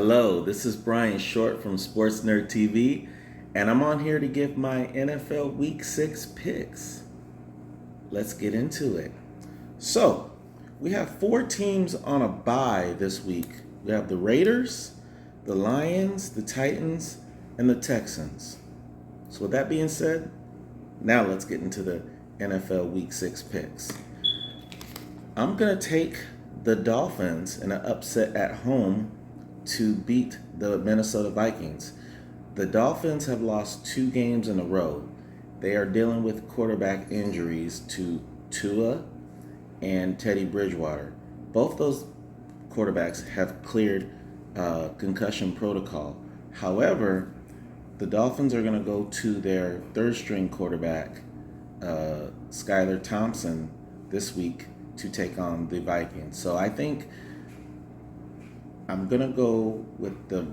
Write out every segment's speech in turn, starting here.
Hello, this is Brian Short from Sports Nerd TV, and I'm on here to give my NFL Week 6 picks. Let's get into it. So, we have four teams on a bye this week. We have the Raiders, the Lions, the Titans, and the Texans. So, with that being said, now let's get into the NFL Week 6 picks. I'm going to take the Dolphins in an upset at home to beat the Minnesota Vikings. The Dolphins have lost 2 games in a row. They are dealing with quarterback injuries to Tua and Teddy Bridgewater. Both those quarterbacks have cleared concussion protocol. However, the Dolphins are going to go to their third string quarterback, Skylar Thompson, this week to take on the Vikings. So I think I'm going to go with the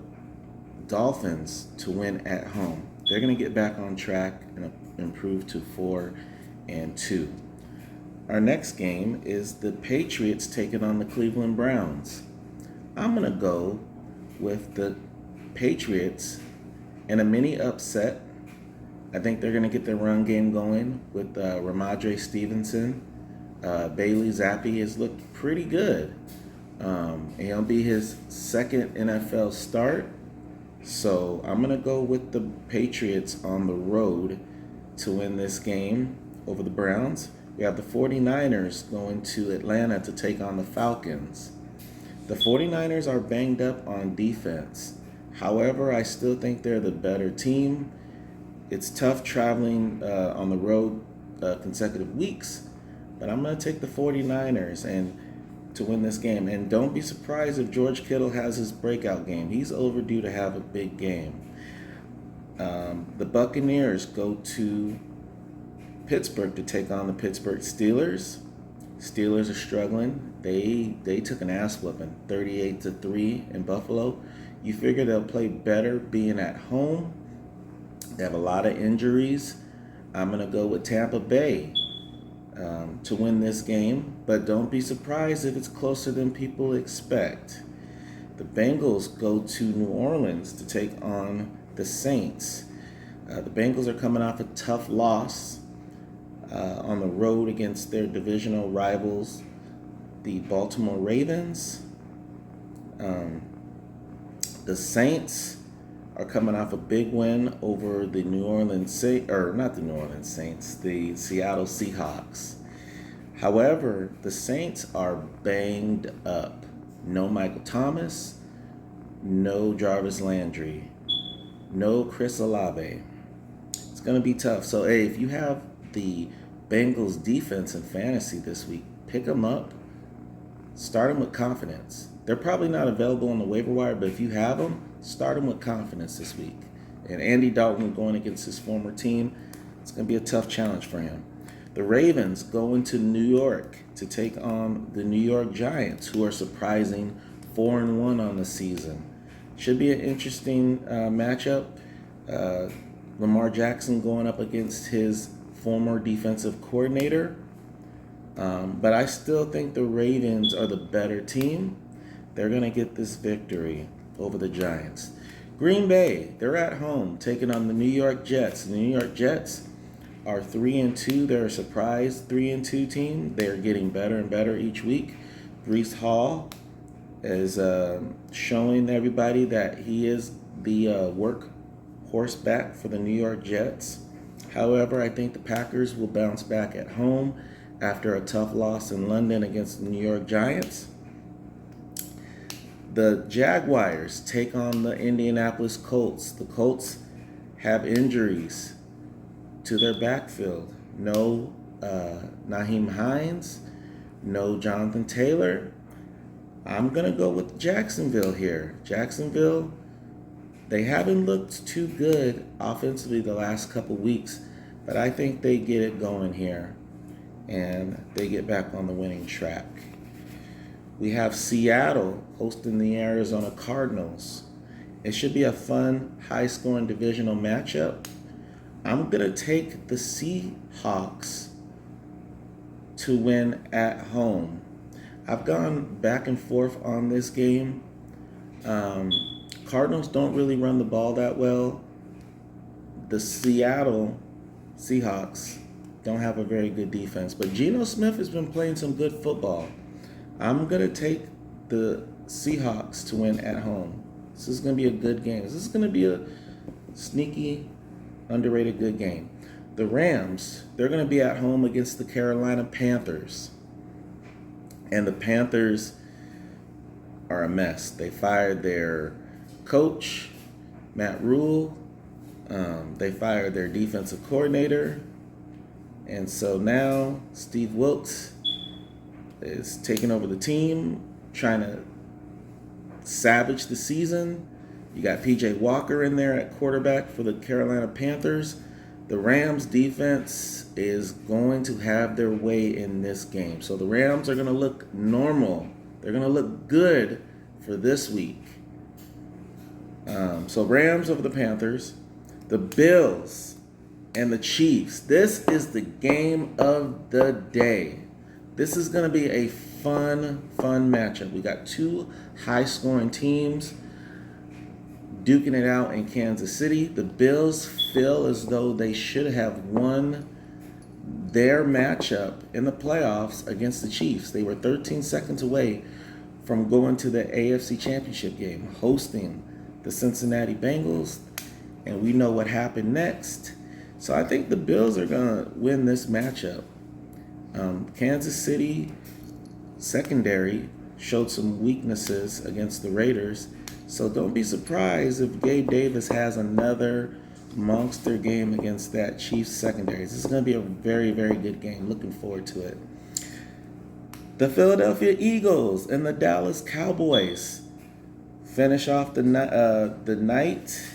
Dolphins to win at home. They're going to get back on track and improve to 4-2. Our next game is the Patriots taking on the Cleveland Browns. I'm going to go with the Patriots in a mini upset. I think they're going to get their run game going with Ramondre Stevenson. Bailey Zappi has looked pretty good. It'll be his second NFL start. So I'm going to go with the Patriots on the road to win this game over the Browns. We have the 49ers going to Atlanta to take on the Falcons. The 49ers are banged up on defense. However, I still think they're the better team. It's tough traveling on the road consecutive weeks, but I'm going to take the 49ers and to win this game. And don't be surprised if George Kittle has his breakout game. He's overdue to have a big game. The Buccaneers go to Pittsburgh to take on the Pittsburgh Steelers. Steelers are struggling. They took an ass whooping, 38-3 in Buffalo. You figure they'll play better being at home. They have a lot of injuries. I'm going to go with Tampa Bay to win this game, but don't be surprised if it's closer than people expect. The Bengals go to New Orleans to take on the Saints. The Bengals are coming off a tough loss on the road against their divisional rivals, the Baltimore Ravens. The Saints are coming off a big win over the the Seattle Seahawks. However, the Saints are banged up. No Michael Thomas, no Jarvis Landry, no Chris Olave. It's going to be tough. So, hey, if you have the Bengals defense in fantasy this week, pick them up. Start them with confidence. They're probably not available on the waiver wire, but if you have them, start them with confidence this week. And Andy Dalton going against his former team, it's going to be a tough challenge for him. The Ravens go into New York to take on the New York Giants, who are surprising 4-1 on the season. Should be an interesting matchup. Lamar Jackson going up against his former defensive coordinator. But I still think the Ravens are the better team. They're going to get this victory over the Giants. Green Bay, they're at home taking on the New York Jets. The New York Jets are 3-2. They're a surprise 3-2 team. They're getting better and better each week. Breece Hall is showing everybody that he is the workhorse back for the New York Jets. However, I think the Packers will bounce back at home after a tough loss in London against the New York Giants. The Jaguars take on the Indianapolis Colts. The Colts have injuries to their backfield. No Nyheim Hines, no Jonathan Taylor. I'm going to go with Jacksonville here. Jacksonville, they haven't looked too good offensively the last couple weeks, but I think they get it going here and they get back on the winning track. We have Seattle hosting the Arizona Cardinals. It should be a fun, high-scoring divisional matchup. I'm going to take the Seahawks to win at home. I've gone back and forth on this game. Cardinals don't really run the ball that well. The Seattle Seahawks don't have a very good defense, but Geno Smith has been playing some good football. I'm going to take the Seahawks to win at home. This is going to be a good game. This is going to be a sneaky, underrated good game. The Rams, they're going to be at home against the Carolina Panthers. And the Panthers are a mess. They fired their coach, Matt Rule. They fired their defensive coordinator. And so now Steve Wilkes is taking over the team, trying to savage the season. You got P.J. Walker in there at quarterback for the Carolina Panthers. The Rams defense is going to have their way in this game. So the Rams are going to look normal. They're going to look good for this week. So Rams over the Panthers. The Bills and the Chiefs. This is the game of the day. This is going to be a fun matchup. We got two high-scoring teams duking it out in Kansas City. The Bills feel as though they should have won their matchup in the playoffs against the Chiefs. They were 13 seconds away from going to the AFC Championship game, hosting the Cincinnati Bengals, and we know what happened next. So I think the Bills are going to win this matchup. Kansas City secondary showed some weaknesses against the Raiders, so don't be surprised if Gabe Davis has another monster game against that Chiefs secondary. This is going to be a very, very good game. Looking forward to it. The Philadelphia Eagles and the Dallas Cowboys finish off the night,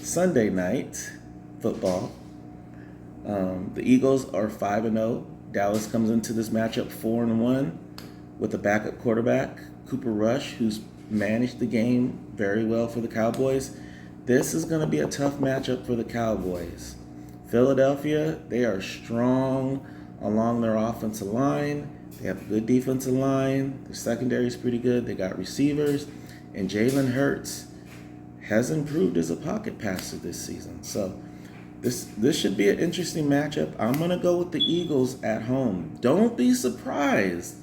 Sunday night football. The Eagles are 5-0. Dallas comes into this matchup 4-1 with a backup quarterback, Cooper Rush, who's managed the game very well for the Cowboys. This is going to be a tough matchup for the Cowboys. Philadelphia, they are strong along their offensive line. They have a good defensive line. Their secondary is pretty good. They got receivers. And Jalen Hurts has improved as a pocket passer this season. So this should be an interesting matchup. I'm going to go with the Eagles at home. Don't be surprised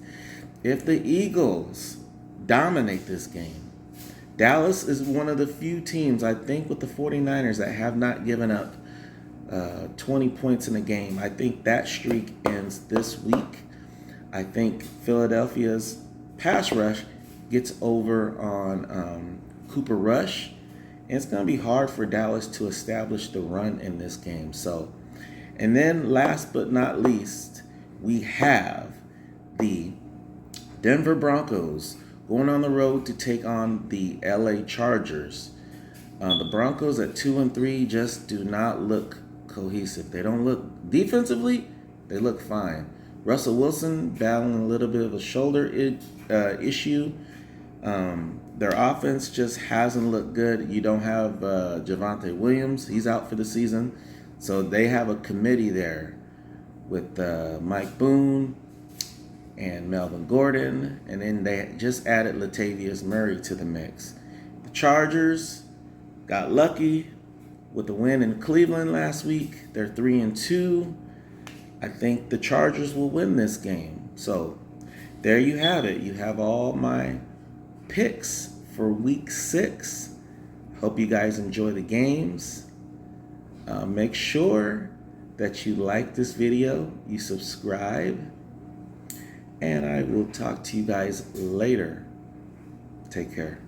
if the Eagles dominate this game. Dallas is one of the few teams, I think, with the 49ers that have not given up 20 points in a game. I think that streak ends this week. I think Philadelphia's pass rush gets over on Cooper Rush. And it's going to be hard for Dallas to establish the run in this game. So, and then last but not least, we have the Denver Broncos going on the road to take on the LA Chargers. The Broncos at 2-3 just do not look cohesive. They don't look defensively. They look fine. Russell Wilson battling a little bit of a shoulder issue. Their offense just hasn't looked good. You don't have Javonte Williams. He's out for the season. So they have a committee there with Mike Boone and Melvin Gordon. And then they just added Latavius Murray to the mix. The Chargers got lucky with the win in Cleveland last week. They're 3-2. I think the Chargers will win this game. So there you have it. You have all my picks for week 6. Hope you guys enjoy the games. Make sure that you like this video, you subscribe, and I will talk to you guys later. Take care.